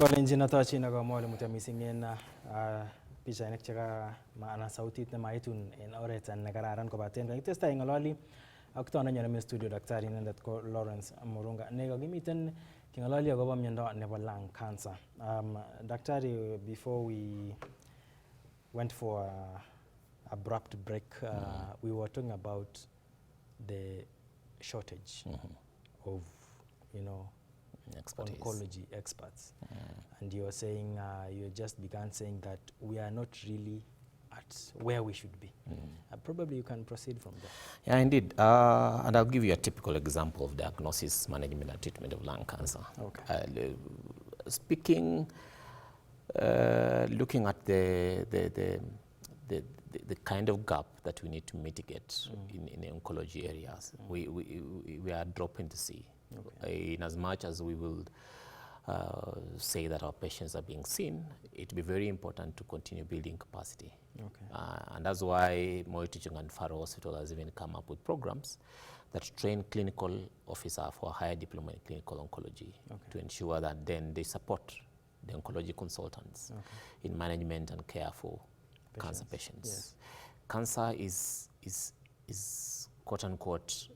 Kolenjin natochi na kamwali mutamisingen pichainik cheka maana sautit nemaitun en oret nekararan kobaten kakitestai ng'ololi ak tononyo nemi studio daktari inendet ko Lawrence Murunga ne kakimiten keng'ololi akobo miondo nebo lung cancer. Daktari, before we went for a abrupt break, we were talking about the shortage of, oncology experts. And you were saying, you just began saying that we are not really at where we should be. Probably you can proceed from there. Yeah, indeed. And I'll give you a typical example of diagnosis, management, and treatment of lung cancer. Okay. Looking at the kind of gap that we need to mitigate in the oncology areas, we are dropping the sea. Okay. In as much as we will say that our patients are being seen, it will be very important to continue building capacity. Okay. And that's why Mtrh and Faro Hospital has even come up with programs that train clinical officers for higher diploma in clinical oncology to ensure that then they support the oncology consultants in management and care for cancer patients. Yes. Cancer is quote unquote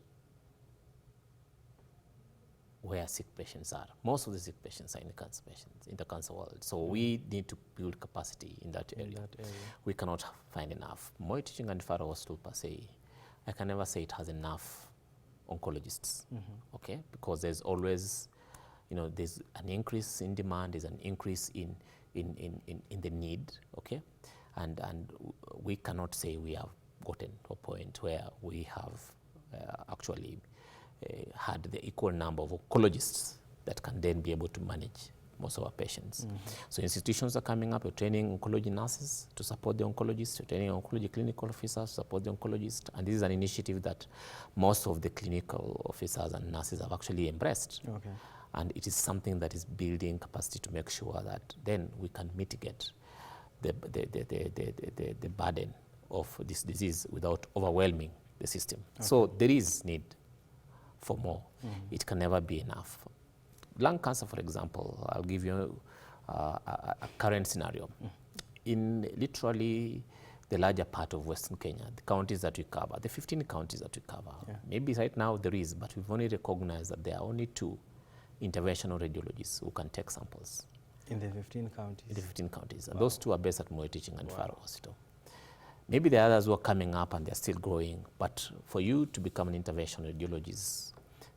where sick patients are. Most of the sick patients are in the cancer world. So we need to build capacity in that area. We cannot find enough. Mtrh and Faro Hospital per se, I can never say it has enough oncologists, okay? Because there's always, there's an increase in demand, there's an increase in the need, okay? And we cannot say we have gotten to a point where we have actually had the equal number of oncologists that can then be able to manage most of our patients. So institutions are coming up, you're training oncology nurses to support the oncologists, you're training oncology clinical officers to support the oncologist, and this is an initiative that most of the clinical officers and nurses have actually embraced. Okay. And it is something that is building capacity to make sure that then we can mitigate the burden of this disease without overwhelming the system. Okay. So there is need for more. It can never be enough. Lung cancer, for example, I'll give you a current scenario. In literally the larger part of Western Kenya, the counties that we cover, the 15 counties that we cover, maybe right now there is, but we've only recognized that there are only 2 interventional radiologists who can take samples. In the 15 counties? In the 15 counties. And those 2 are based at Mtrh and Faro Hospital. Maybe the others who are coming up and they're still growing, but for you to become an interventional radiologist,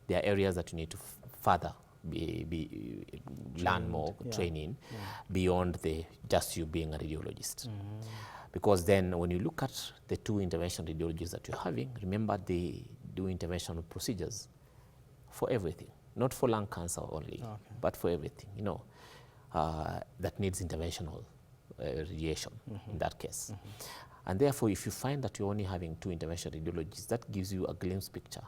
there are areas that you need to further learn more, training, beyond just you being a radiologist. Because then when you look at the 2 interventional radiologists that you're having, remember they do interventional procedures for everything, not for lung cancer only, but for everything, that needs interventional radiation in that case. And therefore, if you find that you're only having 2 interventional radiologists, that gives you a glimpse picture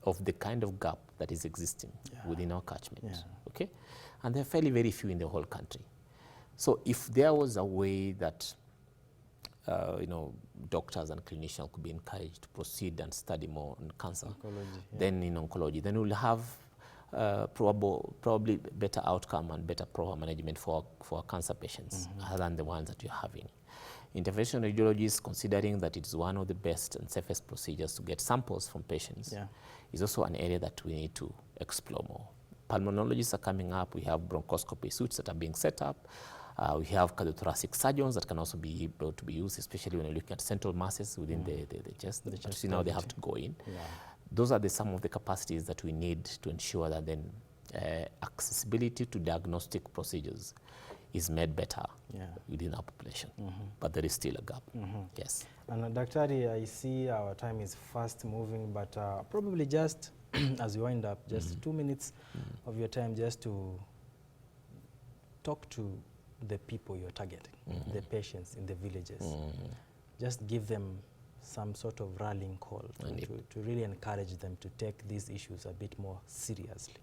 of the kind of gap that is existing within our catchment, okay? And there are fairly very few in the whole country. So if there was a way that, doctors and clinicians could be encouraged to proceed and study more on cancer, then in oncology, then we'll have probably better outcome and better proper management for our cancer patients other than the ones that you're having. Interventional radiologists, considering that it's one of the best and safest procedures to get samples from patients, is also an area that we need to explore more. Pulmonologists are coming up. We have bronchoscopy suites that are being set up. We have cardiothoracic surgeons that can also be able to be used, especially when you're looking at central masses within the chest. But see, now they have to go in. Those are some of the capacities that we need to ensure that then accessibility to diagnostic procedures is made better within our population. But there is still a gap. Yes. And Daktari, I see our time is fast moving, but probably just as we wind up, just 2 minutes of your time just to talk to the people you're targeting, the patients in the villages. Just give them some sort of rallying call to really encourage them to take these issues a bit more seriously.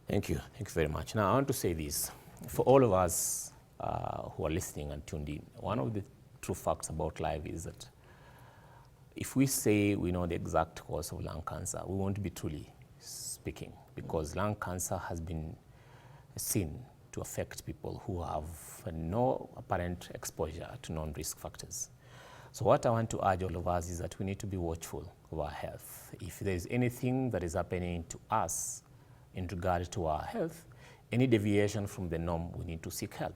Thank you. Thank you very much. Now, I want to say this. For all of us who are listening and tuned in, one of the true facts about life is that if we say we know the exact cause of lung cancer, we won't be truly speaking, because lung cancer has been seen to affect people who have no apparent exposure to non-risk factors. So what I want to urge all of us is that we need to be watchful of our health. If there is anything that is happening to us in regard to our health, any deviation from the norm, we need to seek help.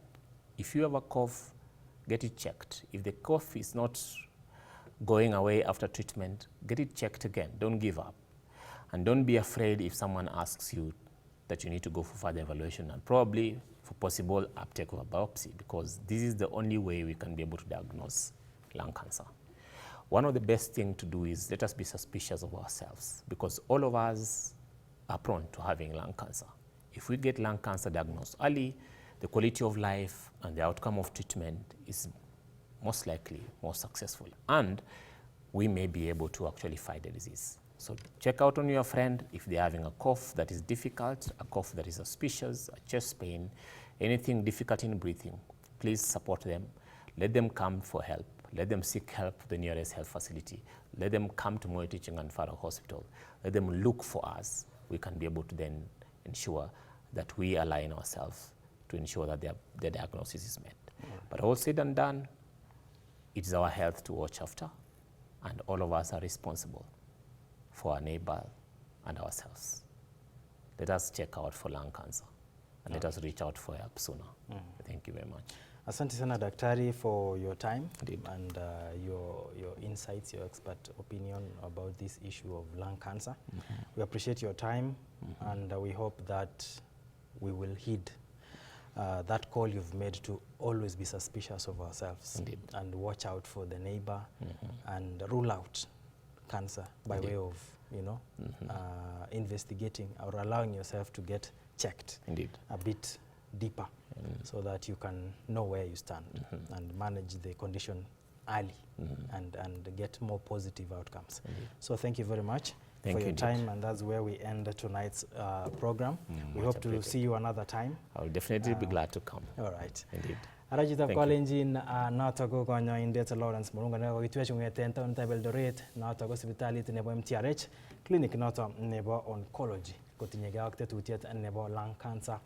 If you have a cough, get it checked. If the cough is not going away after treatment, get it checked again. Don't give up. And don't be afraid if someone asks you that you need to go for further evaluation and probably for possible uptake of a biopsy, because this is the only way we can be able to diagnose lung cancer. One of the best things to do is let us be suspicious of ourselves, because all of us are prone to having lung cancer. If we get lung cancer diagnosed early, the quality of life and the outcome of treatment is most likely more successful, and we may be able to actually fight the disease. So check out on your friend if they're having a cough that is difficult, a cough that is suspicious, a chest pain, anything difficult in breathing. Please support them. Let them come for help. Let them seek help at the nearest health facility. Let them come to Mtrh and Mtrh Hospital. Let them look for us. We can be able to then ensure that we align ourselves to ensure that their diagnosis is met. But all said and done, it is our health to watch after, and all of us are responsible for our neighbor and ourselves. Let us check out for lung cancer, and let us reach out for help sooner. Thank you very much. Asante sana Daktari for your time. Indeed. And your insights, your expert opinion about this issue of lung cancer. We appreciate your time, and we hope that we will heed that call you've made to always be suspicious of ourselves. Indeed. And watch out for the neighbor and rule out cancer by Indeed. way of, you know, investigating or allowing yourself to get checked. Indeed. A bit deeper, so that you can know where you stand and manage the condition early and get more positive outcomes. So thank you very much for your time, and that's where we end tonight's program. We hope to see you another time. I will definitely be glad to come. All right. Indeed. Arajitab kolenjin noto ko konyoindet Lawrence Murunga ne kokitwech kong'eten taonitab Eldoret, noto ko sipitalit nebo Mtrh, clinic noto nebo oncology, kotinyegei ak tetutiet nebo lung cancer,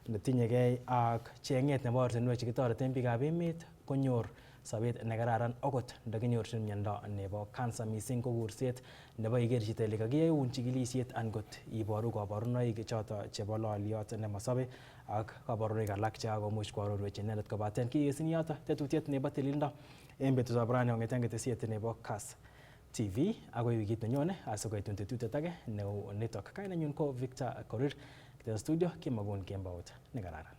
netinyegei ak cheng'et nebo ortinwek chekitoreten biikab emet konyor sobet nekararan okot ndakinyorchin miondo nebo cancer, mising ko kurset nebo iker chito ile kakiyaun chikilisiet angot iboru kaborunoik choto chebo loliot nemasobe ak kaborunoik alak chekakomuch koarorwech inendet, kobaten kikesin yoto tetutiet nebo tililindo en betutab rani kong'eten ketesiet nebo Kass TV akoi wikit nenyone asikoitun tetutiet age neu nitok. Kainenyun ko Victor Korir, studio kimagun kembout nekararan.